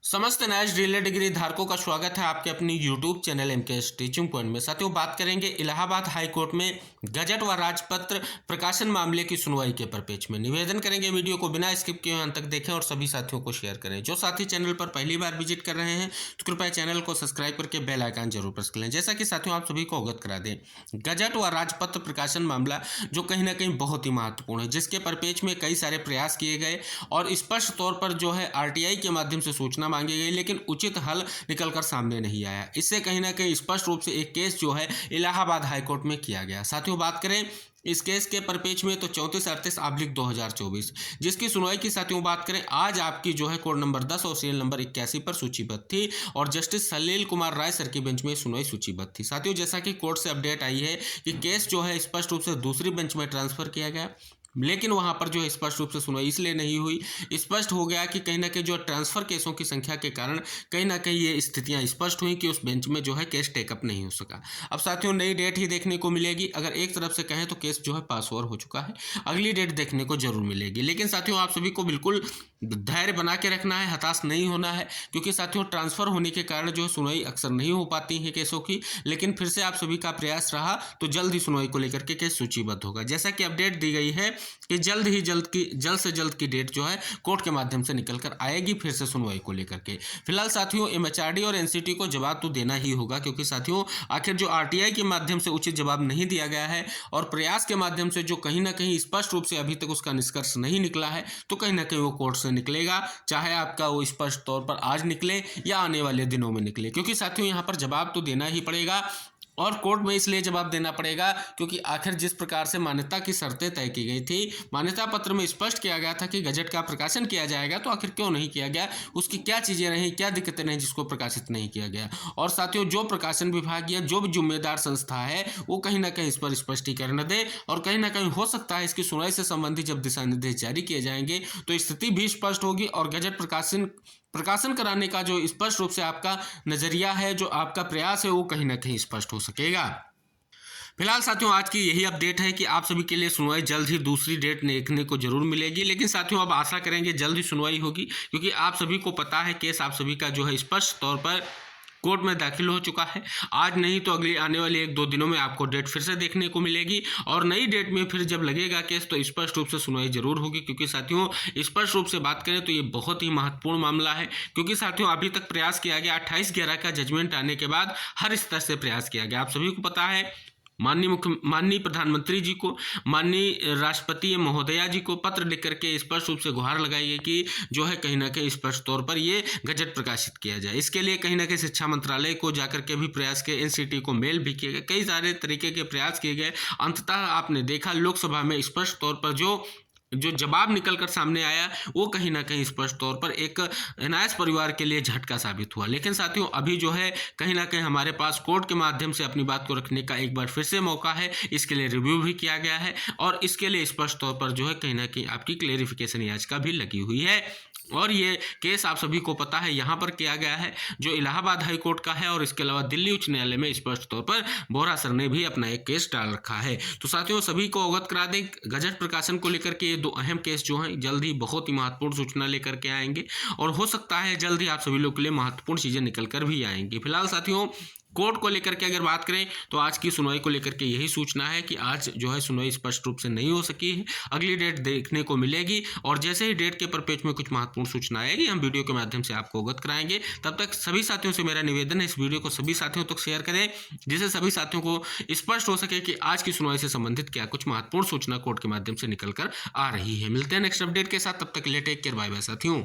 समस्त न्यायाधीश DElEd degree धारकों का स्वागत है आपके अपनी YouTube channel MKS teaching point में। साथियों, बात करेंगे इलाहाबाद हाई कोर्ट में गजट व राजपत्र प्रकाशन मामले की सुनवाई के परिपेक्ष में। निवेदन करेंगे वीडियो को बिना स्किप किए अंत तक देखें और सभी साथियों को शेयर करें। जो साथी चैनल पर पहली बार विजिट कर रहे हैं तो कृपया चैनल को सब्सक्राइब करके बेल आइकन जरूर प्रेस कर लें। जैसा कि साथियों आप सभी को अवगत करा दें, गजट व राजपत्र प्रकाशन मामला जो कहीं ना कहीं बहुत ही महत्वपूर्ण है, जिसके परिपेक्ष में कई सारे प्रयास किए गए और स्पष्ट तौर पर जो है आरटीआई के माध्यम से सूचना मांगी गई, लेकिन उचित हल निकलकर सामने नहीं आया। इससे कहीं ना कहीं स्पष्ट रूप से एक केस जो है इलाहाबाद हाईकोर्ट में किया गया। साथियों, बात करें इस केस के परिपेक्ष में तो 3438/2024 जिसकी सुनवाई की साथियों बात करें आज आपकी जो है कोड नंबर 10 और सीरियल नंबर 81 पर सूचीबद्ध थी और जस्टिस सलील कुमार राय सर की बेंच में सुनवाई सूचीबद्ध थी। साथियों, जैसा कि कोर्ट से अपडेट आई है कि केस जो है स्पष्ट रूप से दूसरी बेंच में ट्रांसफर किया गया, लेकिन वहां पर जो है स्पष्ट रूप से सुनवाई इसलिए नहीं हुई। स्पष्ट हो गया कि कहीं ना कहीं जो ट्रांसफर केसों की संख्या के कारण कहीं ना कहीं ये स्थितियां स्पष्ट हुई कि उस बेंच में जो है केस टेकअप नहीं हो सका। अब साथियों नई डेट ही देखने को मिलेगी। अगर एक तरफ से कहें तो केस जो है पास ओवर हो चुका है, अगली डेट देखने को जरूर मिलेगी। लेकिन साथियों आप सभी को बिल्कुल धैर्य बना के रखना है, हताश नहीं होना है, क्योंकि साथियों ट्रांसफर होने के कारण जो है सुनवाई अक्सर नहीं हो पाती है केसों की। लेकिन फिर से आप सभी का प्रयास रहा तो जल्द ही सुनवाई को लेकर के केस सूचीबद्ध होगा। जैसा कि अपडेट दी गई है कि जल्द से जल्द की डेट जो है कोर्ट के माध्यम से निकल कर आएगी फिर से सुनवाई को लेकर के। फिलहाल साथियों एमएचआरडी और एनसीटी को जवाब तो देना ही होगा, क्योंकि साथियों आखिर जो आरटीआई के माध्यम से उचित जवाब नहीं दिया गया है और प्रयास के माध्यम से जो कहीं ना कहीं स्पष्ट रूप से अभी तक उसका निष्कर्ष नहीं निकला है, तो कहीं ना कहीं वो कोर्ट से निकलेगा, चाहे आपका वो स्पष्ट तौर पर आज निकले या आने वाले दिनों में निकले। क्योंकि साथियों यहाँ पर जवाब तो देना ही पड़ेगा और कोर्ट में इसलिए जवाब देना पड़ेगा क्योंकि आखिर जिस प्रकार से मान्यता की शर्तें तय की गई थी, मान्यता पत्र में स्पष्ट किया गया था कि गजट का प्रकाशन किया जाएगा, तो आखिर क्यों नहीं किया गया, उसकी क्या चीज़ें रहीं, क्या दिक्कतें रहीं जिसको प्रकाशित नहीं किया गया। और साथियों जो प्रकाशन विभाग या जो भी जिम्मेदार संस्था है वो कहीं ना कहीं इस पर स्पष्टीकरण दे और कहीं ना कहीं हो सकता है इसकी सुनवाई से संबंधित जब दिशा निर्देश जारी किए जाएंगे तो स्थिति भी स्पष्ट होगी और गजट प्रकाशन कराने का जो स्पष्ट रूप से आपका नजरिया है, जो आपका प्रयास है, वो कहीं ना कहीं स्पष्ट हो सकेगा। फिलहाल साथियों आज की यही अपडेट है कि आप सभी के लिए सुनवाई जल्द ही दूसरी डेट देखने को जरूर मिलेगी। लेकिन साथियों अब आशा करेंगे जल्द ही सुनवाई होगी, क्योंकि आप सभी को पता है केस आप सभी का जो है स्पष्ट तौर पर कोर्ट में दाखिल हो चुका है। आज नहीं तो अगली आने वाले 1-2 दिनों में आपको डेट फिर से देखने को मिलेगी और नई डेट में फिर जब लगेगा केस तो स्पष्ट रूप से सुनवाई जरूर होगी। क्योंकि साथियों स्पष्ट रूप से बात करें तो ये बहुत ही महत्वपूर्ण मामला है, क्योंकि साथियों अभी तक प्रयास किया गया 28/11 का जजमेंट आने के बाद हर स्तर से प्रयास किया गया। आप सभी को पता है माननीय प्रधानमंत्री जी को, माननीय राष्ट्रपति महोदया जी को पत्र लिख करके स्पष्ट रूप से गुहार लगाई है कि जो है कहीं ना कहीं स्पष्ट तौर पर ये गजट प्रकाशित किया जाए। इसके लिए कहीं ना कहीं शिक्षा मंत्रालय को जाकर के भी प्रयास किए, एनसीटी को मेल भी किए गए, कई सारे तरीके के प्रयास किए गए। अंततः आपने देखा लोकसभा में स्पष्ट तौर पर जो जवाब निकलकर सामने आया वो कहीं ना कहीं स्पष्ट तौर पर एक एनआईएस परिवार के लिए झटका साबित हुआ। लेकिन साथियों अभी जो है कहीं ना कहीं हमारे पास कोर्ट के माध्यम से अपनी बात को रखने का एक बार फिर से मौका है। इसके लिए रिव्यू भी किया गया है और इसके लिए स्पष्ट तौर पर जो है कहीं ना कहीं आपकी क्लेरिफिकेशन याचिका भी लगी हुई है। और ये केस आप सभी को पता है यहाँ पर किया गया है जो इलाहाबाद हाई कोर्ट का है और इसके अलावा दिल्ली उच्च न्यायालय में स्पष्ट तौर पर बोहरा सर ने भी अपना एक केस डाल रखा है। तो साथियों सभी को अवगत करा दें गजट प्रकाशन को लेकर के ये 2 अहम केस जो हैं जल्द ही बहुत ही महत्वपूर्ण सूचना लेकर के आएंगे और हो सकता है जल्द ही आप सभी लोग के लिए महत्वपूर्ण चीज़ें निकल कर भी आएंगी। फिलहाल साथियों कोर्ट को लेकर के अगर बात करें तो आज की सुनवाई को लेकर के यही सूचना है कि आज जो है सुनवाई स्पष्ट रूप से नहीं हो सकी है, अगली डेट देखने को मिलेगी और जैसे ही डेट के परिपेक्ष में कुछ महत्वपूर्ण सूचना आएगी हम वीडियो के माध्यम से आपको अवगत कराएंगे। तब तक सभी साथियों से मेरा निवेदन है इस वीडियो को सभी साथियों तक शेयर करें, जिससे सभी साथियों को स्पष्ट हो सके कि आज की सुनवाई से संबंधित क्या कुछ महत्वपूर्ण सूचना कोर्ट के माध्यम से निकल कर आ रही है। मिलते हैं नेक्स्ट अपडेट के साथ, तब तक के लिए टेक केयर, बाय बाय साथियों।